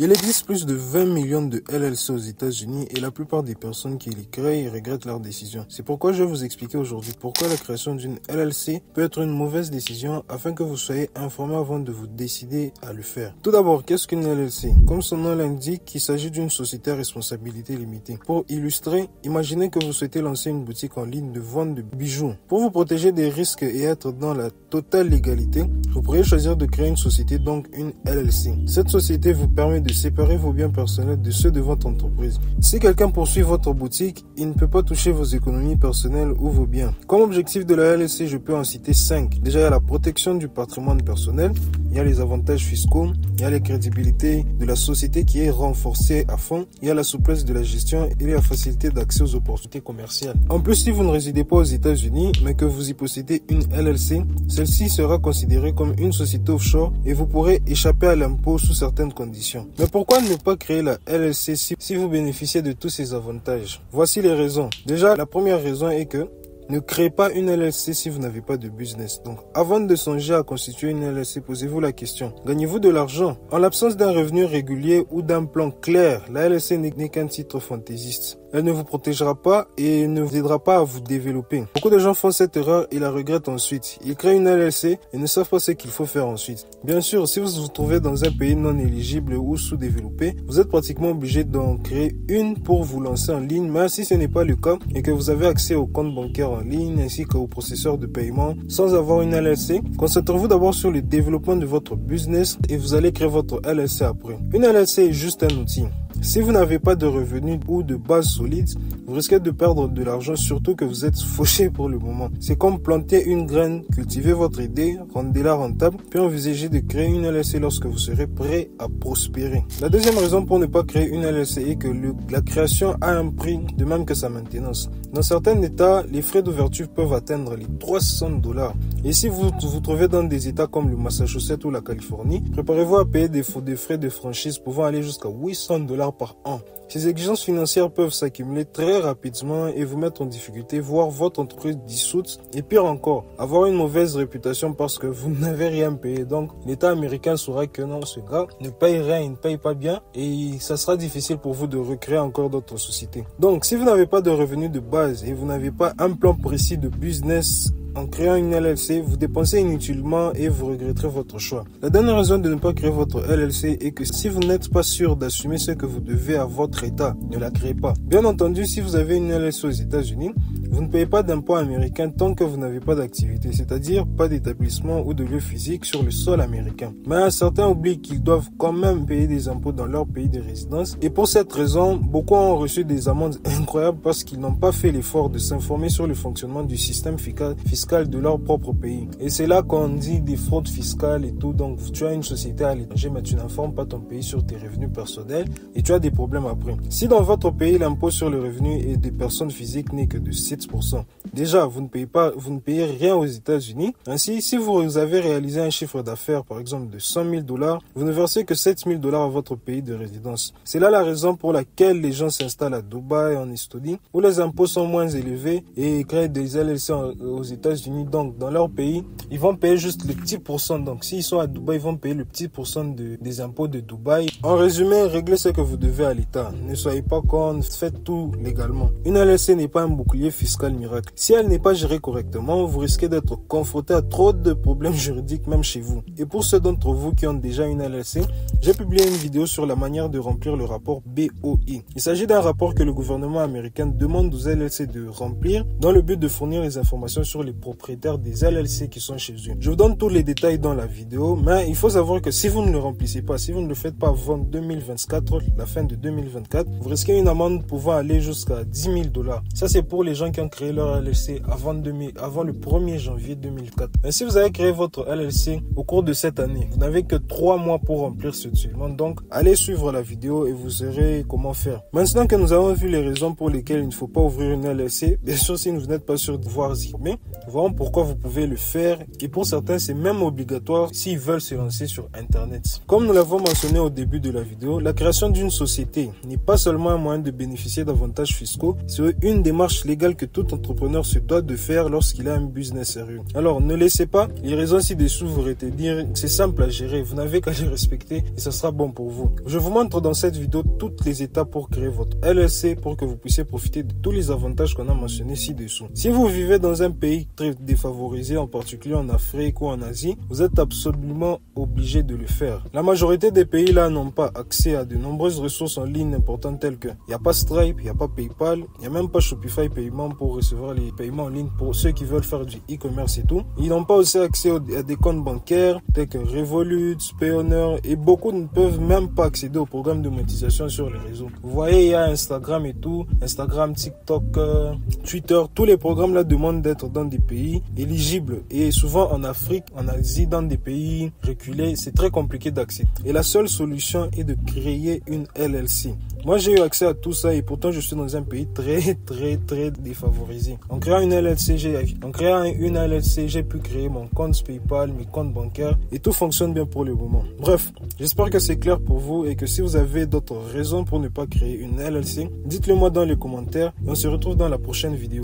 Il existe plus de 20 millions de LLC aux États-Unis et la plupart des personnes qui les créent regrettent leur décision. C'est pourquoi je vais vous expliquer aujourd'hui pourquoi la création d'une LLC peut être une mauvaise décision afin que vous soyez informé avant de vous décider à le faire. Tout d'abord, qu'est-ce qu'une LLC? Comme son nom l'indique, il s'agit d'une société à responsabilité limitée. Pour illustrer, imaginez que vous souhaitez lancer une boutique en ligne de vente de bijoux. Pour vous protéger des risques et être dans la totale légalité, vous pourriez choisir de créer une société, donc une LLC. Cette société vous permet de séparer vos biens personnels de ceux de votre entreprise. Si quelqu'un poursuit votre boutique, il ne peut pas toucher vos économies personnelles ou vos biens. Comme objectif de la LLC, je peux en citer 5. Déjà, il y a la protection du patrimoine personnel, il y a les avantages fiscaux, il y a la crédibilité de la société qui est renforcée à fond, il y a la souplesse de la gestion et la facilité d'accès aux opportunités commerciales. En plus, si vous ne résidez pas aux États-Unis, mais que vous y possédez une LLC, celle-ci sera considérée comme une société offshore et vous pourrez échapper à l'impôt sous certaines conditions. Mais pourquoi ne pas créer la LLC si vous bénéficiez de tous ces avantages? Voici les raisons. Déjà, la première raison est que ne créez pas une LLC si vous n'avez pas de business. Donc, avant de songer à constituer une LLC, posez-vous la question. Gagnez-vous de l'argent? En l'absence d'un revenu régulier ou d'un plan clair, la LLC n'est qu'un titre fantaisiste. Elle ne vous protégera pas et ne vous aidera pas à vous développer. Beaucoup de gens font cette erreur et la regrettent ensuite. Ils créent une LLC et ne savent pas ce qu'il faut faire ensuite. Bien sûr, si vous vous trouvez dans un pays non éligible ou sous-développé, vous êtes pratiquement obligé d'en créer une pour vous lancer en ligne. Mais si ce n'est pas le cas et que vous avez accès au compte bancaire en ligne ainsi qu'au processeur de paiement sans avoir une LLC, concentrez-vous d'abord sur le développement de votre business et vous allez créer votre LLC après. Une LLC est juste un outil. Si vous n'avez pas de revenus ou de base solide, vous risquez de perdre de l'argent, surtout que vous êtes fauché pour le moment. C'est comme planter une graine, cultiver votre idée, rendez-la rentable, puis envisager de créer une LLC lorsque vous serez prêt à prospérer. La deuxième raison pour ne pas créer une LLC est que la création a un prix, de même que sa maintenance. Dans certains États, les frais d'ouverture peuvent atteindre les $300. Et si vous vous trouvez dans des États comme le Massachusetts ou la Californie, préparez-vous à payer des frais de franchise pouvant aller jusqu'à $800 par an. Ces exigences financières peuvent s'accumuler très rapidement et vous mettre en difficulté, voire votre entreprise dissoute. Et pire encore, avoir une mauvaise réputation parce que vous n'avez rien payé. Donc, l'État américain saura que non, ce gars ne paye rien, il ne paye pas bien et ça sera difficile pour vous de recréer encore d'autres sociétés. Donc, si vous n'avez pas de revenus de base et vous n'avez pas un plan précis de business, en créant une LLC, vous dépensez inutilement et vous regretterez votre choix. La dernière raison de ne pas créer votre LLC est que si vous n'êtes pas sûr d'assumer ce que vous devez à votre État, ne la créez pas. Bien entendu, si vous avez une LLC aux États-Unis, vous ne payez pas d'impôts américains tant que vous n'avez pas d'activité, c'est-à-dire pas d'établissement ou de lieu physique sur le sol américain. Mais certains oublient qu'ils doivent quand même payer des impôts dans leur pays de résidence et pour cette raison, beaucoup ont reçu des amendes incroyables parce qu'ils n'ont pas fait l'effort de s'informer sur le fonctionnement du système fiscal de leur propre pays. Et c'est là qu'on dit des fraudes fiscales et tout. Donc tu as une société à l'étranger mais tu n'informes pas ton pays sur tes revenus personnels et tu as des problèmes après. Si dans votre pays l'impôt sur le revenu et des personnes physiques n'est que de 7%, déjà vous ne payez rien aux États-Unis. Ainsi, si vous avez réalisé un chiffre d'affaires par exemple de $100,000, vous ne versez que $7,000 à votre pays de résidence. C'est là la raison pour laquelle les gens s'installent à Dubaï, en Estonie, où les impôts sont moins élevés et créent des LLC aux États-Unis. Donc dans leur pays, ils vont payer juste le petit pourcent. Donc s'ils sont à Dubaï, ils vont payer le petit pourcent des impôts de Dubaï. En résumé, réglez ce que vous devez à l'État. Ne soyez pas con, faites tout légalement. Une LLC n'est pas un bouclier fiscal miracle. Si elle n'est pas gérée correctement, vous risquez d'être confronté à trop de problèmes juridiques même chez vous. Et pour ceux d'entre vous qui ont déjà une LLC, j'ai publié une vidéo sur la manière de remplir le rapport BOI. Il s'agit d'un rapport que le gouvernement américain demande aux LLC de remplir dans le but de fournir les informations sur les propriétaires des LLC qui sont chez eux. Je vous donne tous les détails dans la vidéo, mais il faut savoir que si vous ne le remplissez pas, si vous ne le faites pas avant 2024, la fin de 2024, vous risquez une amende pouvant aller jusqu'à $10,000. Ça, c'est pour les gens qui ont créé leur LLC avant le 1er janvier 2004. Et si vous avez créé votre LLC au cours de cette année, vous n'avez que 3 mois pour remplir ce document. Donc, allez suivre la vidéo et vous saurez comment faire. Maintenant que nous avons vu les raisons pour lesquelles il ne faut pas ouvrir une LLC, bien sûr, si vous n'êtes pas sûr de voir y mais voyons pourquoi vous pouvez le faire et pour certains c'est même obligatoire s'ils veulent se lancer sur internet. Comme nous l'avons mentionné au début de la vidéo, la création d'une société n'est pas seulement un moyen de bénéficier d'avantages fiscaux, c'est une démarche légale que tout entrepreneur se doit de faire lorsqu'il a un business sérieux. Alors, ne laissez pas les raisons ci-dessous vous retenir. C'est simple à gérer. Vous n'avez qu'à les respecter et ça sera bon pour vous. Je vous montre dans cette vidéo toutes les étapes pour créer votre LLC pour que vous puissiez profiter de tous les avantages qu'on a mentionnés ci-dessous. Si vous vivez dans un pays très défavorisé, en particulier en Afrique ou en Asie, vous êtes absolument obligé de le faire. La majorité des pays là n'ont pas accès à de nombreuses ressources en ligne importantes telles que il n'y a pas Stripe, il n'y a pas PayPal, il n'y a même pas Shopify Paiement pour recevoir les paiements en ligne pour ceux qui veulent faire du e-commerce et tout. Ils n'ont pas aussi accès à des comptes bancaires tels que Revolut, Payoneer et beaucoup ne peuvent même pas accéder au programme de monétisation sur les réseaux. Vous voyez, il y a Instagram et tout, Instagram, TikTok, Twitter, tous les programmes là demandent d'être dans des pays éligibles et souvent en Afrique, en Asie, dans des pays reculés, c'est très compliqué d'accès. Et la seule solution est de créer une LLC. Moi, j'ai eu accès à tout ça et pourtant, je suis dans un pays très défavorisé. En créant une LLC, j'ai pu créer mon compte PayPal, mes comptes bancaires et tout fonctionne bien pour le moment. Bref, j'espère que c'est clair pour vous et que si vous avez d'autres raisons pour ne pas créer une LLC, dites-le moi dans les commentaires et on se retrouve dans la prochaine vidéo.